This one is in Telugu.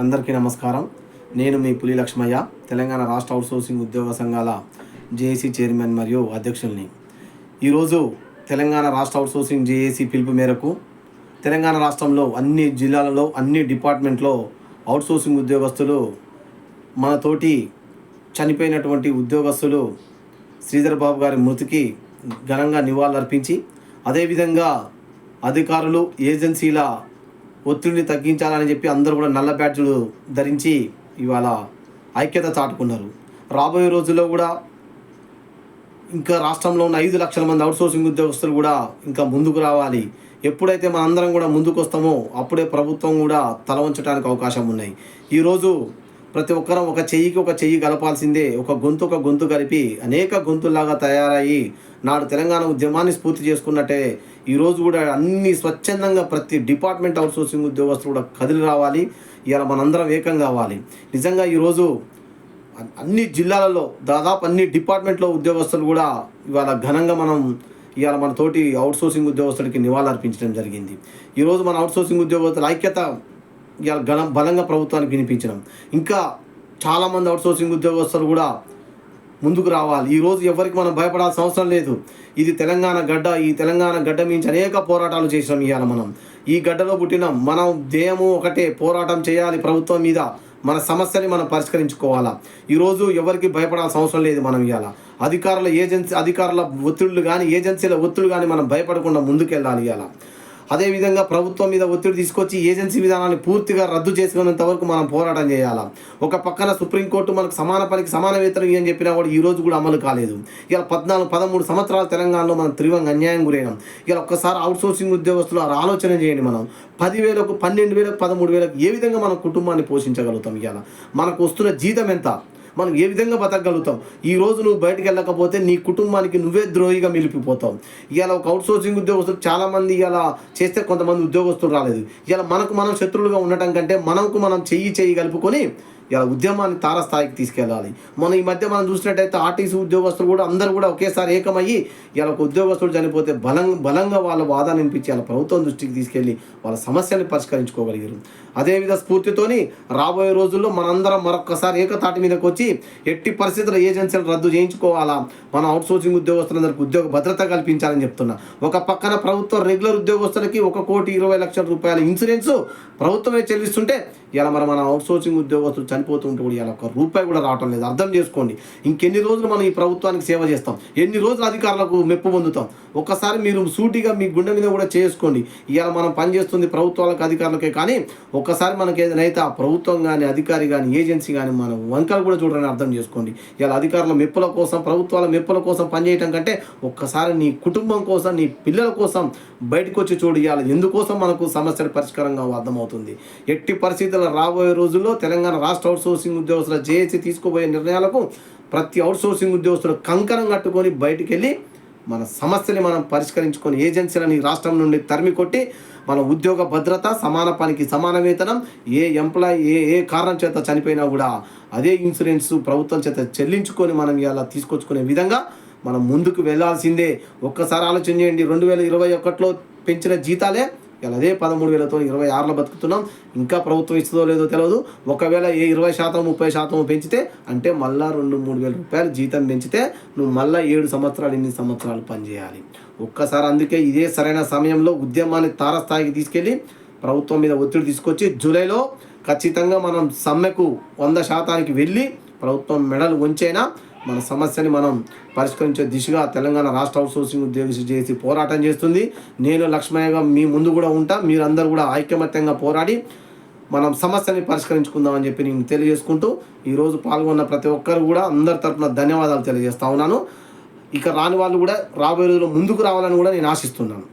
అందరికీ నమస్కారం. నేను మీ పులి లక్ష్మయ్య, తెలంగాణ రాష్ట్ర అవుట్సోర్సింగ్ ఉద్యోగ సంఘాల జేఏసీ చైర్మన్ మరియు అధ్యక్షుల్ని. ఈరోజు తెలంగాణ రాష్ట్ర అవుట్సోర్సింగ్ జేఏసీ పిలుపు మేరకు తెలంగాణ రాష్ట్రంలో అన్ని జిల్లాలలో అన్ని డిపార్ట్మెంట్లో అవుట్సోర్సింగ్ ఉద్యోగస్తులు మనతోటి చనిపోయినటువంటి ఉద్యోగస్తులు శ్రీధర్ బాబు గారి మృతికి ఘనంగా నివాళులర్పించి, అదేవిధంగా అధికారులు ఏజెన్సీల ఒత్తిడిని తగ్గించాలని చెప్పి అందరూ కూడా నల్ల బ్యాడ్జులు ధరించి ఇవాళ ఐక్యత చాటుకున్నారు. రాబోయే రోజుల్లో కూడా ఇంకా రాష్ట్రంలో ఉన్న 5 లక్షల మంది అవుట్సోర్సింగ్ ఉద్యోగస్తులు కూడా ఇంకా ముందుకు రావాలి. ఎప్పుడైతే మనందరం కూడా ముందుకు వస్తామో అప్పుడే ప్రభుత్వం కూడా తల వంచడానికి అవకాశం ఉన్నాయి. ఈరోజు ప్రతి ఒక్కరం ఒక చెయ్యి కలపాల్సిందే. ఒక గొంతు కలిపి అనేక గొంతుల్లాగా తయారయ్యి నాడు తెలంగాణ ఉద్యమాన్ని స్ఫూర్తి చేసుకున్నట్టే ఈరోజు కూడా అన్ని స్వచ్ఛందంగా ప్రతి డిపార్ట్మెంట్ అవుట్సోర్సింగ్ ఉద్యోగస్తులు కూడా కదిలి రావాలి. ఇవాళ మనందరం ఏకం కావాలి. నిజంగా ఈరోజు అన్ని జిల్లాలలో దాదాపు అన్ని డిపార్ట్మెంట్లో ఉద్యోగస్తులు కూడా ఇవాళ ఘనంగా ఇవాళ మన తోటి అవుట్సోర్సింగ్ ఉద్యోగస్తులకి నివాళులర్పించడం జరిగింది. ఈరోజు మన అవుట్సోర్సింగ్ ఉద్యోగస్తుల ఐక్యత ఇవాళ బలంగా ప్రభుత్వానికి వినిపించడం. ఇంకా చాలామంది అవుట్సోర్సింగ్ ఉద్యోగస్తులు కూడా ముందుకు రావాలి. ఈరోజు ఎవరికి మనం భయపడాల్సిన అవసరం లేదు. ఇది తెలంగాణ గడ్డ. ఈ తెలంగాణ గడ్డ మించి అనేక పోరాటాలు చేసినాం. ఇవాళ మనం ఈ గడ్డలో పుట్టినాం. మనం ధ్యేయము ఒకటే, పోరాటం చేయాలి ప్రభుత్వం మీద. మన సమస్యని మనం పరిష్కరించుకోవాలా. ఈరోజు ఎవరికి భయపడాల్సిన అవసరం లేదు. మనం ఇవాళ అధికారుల ఒత్తిళ్లు కానీ ఏజెన్సీల ఒత్తిళ్లు కానీ మనం భయపడకుండా ముందుకెళ్ళాలి. ఇవాళ అదేవిధంగా ప్రభుత్వం మీద ఒత్తిడి తీసుకొచ్చి ఏజెన్సీ విధానాన్ని పూర్తిగా రద్దు చేసుకునేంత వరకు మనం పోరాటం చేయాలి. ఒక పక్కన సుప్రీంకోర్టు మనకు సమాన పనికి సమాన వేతనం అని చెప్పినా కూడా ఈరోజు కూడా అమలు కాలేదు. ఇలా 14-13 సంవత్సరాలు తెలంగాణలో మనం తీవ్రంగా అన్యాయం గురైనాం. ఇలా ఒక్కసారి అవుట్సోర్సింగ్ ఉద్యోగస్తులు ఆలోచన చేయండి. మనం 10,000కు 12,000కు 13,000కు ఏ విధంగా మనం కుటుంబాన్ని పోషించగలుగుతాం? ఇవాళ మనకు వస్తున్న జీతం ఎంత? మనం ఏ విధంగా బతకగలుగుతాం? ఈరోజు నువ్వు బయటకు వెళ్ళకపోతే నీ కుటుంబానికి నువ్వే ద్రోహిగా మిలిపిపోతావు. ఇవాళ ఒక అవుట్సోర్సింగ్ ఉద్యోగస్తులు చాలామంది ఇలా చేస్తే కొంతమంది ఉద్యోగస్తులు రాలేదు. ఇలా మనం శత్రువులుగా ఉండటం కంటే మనం చెయ్యి కలుపుకొని ఇలా ఉద్యమాన్ని తారస్థాయికి తీసుకెళ్ళాలి. ఈ మధ్య మనం చూసినట్టయితే ఆర్టీసీ ఉద్యోగస్తులు కూడా అందరూ కూడా ఒకేసారి ఏకమయ్యి ఇలా ఒక ఉద్యోగస్తులు చనిపోతే బలంగా వాళ్ళ వాదాన్ని వినిపించి వాళ్ళ ప్రభుత్వం దృష్టికి తీసుకెళ్ళి వాళ్ళ సమస్యని పరిష్కరించుకోగలిగారు. అదేవిధ స్ఫూర్తితోని రాబోయే రోజుల్లో మనందరం మరొకసారి ఏకతాటి మీదకి వచ్చి ఎట్టి పరిస్థితుల్లో ఏజెన్సీలు రద్దు చేయించుకోవాలా. మన అవుట్సోర్సింగ్ ఉద్యోగస్తులందరికీ ఉద్యోగ భద్రత కల్పించాలని చెప్తున్నా. ఒక పక్కన ప్రభుత్వం రెగ్యులర్ ఉద్యోగస్తులకి 1,20,00,000 రూపాయల ఇన్సూరెన్స్ ప్రభుత్వమే చెల్లిస్తుంటే ఇలా మన అవుట్సోర్సింగ్ ఉద్యోగస్తులు చనిపోతుంటే కూడా ఇలా ₹1 కూడా రావటం లేదు. అర్థం చేసుకోండి. ఇంకెన్ని రోజులు మనం ఈ ప్రభుత్వానికి సేవ చేస్తాం? ఎన్ని రోజులు అధికారులకు మెప్పు పొందుతాం? ఒక్కసారి మీరు సూటిగా మీ గుండె మీద కూడా చేసుకోండి. ఇవాళ మనం పనిచేస్తుంది ప్రభుత్వాలకు అధికారులకే, కానీ ఒక్కసారి మనకి ఏదైతే ఆ ప్రభుత్వం కానీ అధికారి కానీ ఏజెన్సీ కానీ మన వంకలు కూడా చూడరని అర్థం చేసుకోండి. ఇలా అధికారుల మెప్పుల కోసం ప్రభుత్వాల మెప్పుల కోసం పనిచేయటం కంటే ఒక్కసారి నీ కుటుంబం కోసం నీ పిల్లల కోసం బయటకు వచ్చి చూడు. ఇవాళ ఎందుకోసం మనకు సమస్యల పరిష్కారంగా అర్థమవుతుంది. ఎట్టి పరిస్థితుల్లో రాబోయే రోజుల్లో తెలంగాణ రాష్ట్ర అవుట్సోర్సింగ్ ఉద్యోగస్తుల జేఏసీ తీసుకోబోయే నిర్ణయాలకు ప్రతి అవుట్సోర్సింగ్ ఉద్యోగస్తులు కంకణం కట్టుకొని బయటికి వెళ్ళి మన సమస్యని మనం పరిష్కరించుకొని ఏజెన్సీలని రాష్ట్రం నుండి తరిమి కొట్టి మన ఉద్యోగ భద్రత, సమాన పనికి సమాన వేతనం, ఏ ఎంప్లాయీ ఏ కారణం చేత చనిపోయినా కూడా అదే ఇన్సూరెన్స్ ప్రభుత్వం చేత చెల్లించుకొని మనం ఇలా తీసుకొచ్చుకునే విధంగా మనం ముందుకు వెళ్ళాల్సిందే. ఒక్కసారి ఆలోచన చేయండి. 2021లో పెంచిన జీతాలే ఇలా అదే 13,000తో 26లో బతుకుతున్నాం. ఇంకా ప్రభుత్వం ఇస్తుందో లేదో తెలియదు. ఒకవేళ 20%, 30% పెంచితే అంటే మళ్ళీ 2-3 వేల రూపాయలు జీతం పెంచితే నువ్వు మళ్ళీ 7 సంవత్సరాలు 8 సంవత్సరాలు పనిచేయాలి. ఒక్కసారి అందుకే ఇదే సరైన సమయంలో ఉద్యమాన్ని తారస్థాయికి తీసుకెళ్ళి ప్రభుత్వం మీద ఒత్తిడి తీసుకొచ్చి జూలైలో ఖచ్చితంగా మనం సమ్మెకు 100% వెళ్ళి ప్రభుత్వం మెడలు వంచైనా మన సమస్యని మనం పరిష్కరించే దిశగా తెలంగాణ రాష్ట్ర అవుట్సోర్సింగ్ ఉద్యోగస్తులు చేసి పోరాటం చేస్తుంది. నేను లక్ష్మయ్యగా మీ ముందు కూడా ఉంటా. మీరందరూ కూడా ఐకమత్యంగా పోరాడి మనం సమస్యని పరిష్కరించుకుందామని చెప్పి నేను తెలియజేసుకుంటూ ఈరోజు పాల్గొన్న ప్రతి ఒక్కరు కూడా అందరి తరఫున ధన్యవాదాలు తెలియజేస్తా ఉన్నాను. ఇక రాని వాళ్ళు కూడా రాబోయే రోజుల్లో ముందుకు రావాలని కూడా నేను ఆశిస్తున్నాను.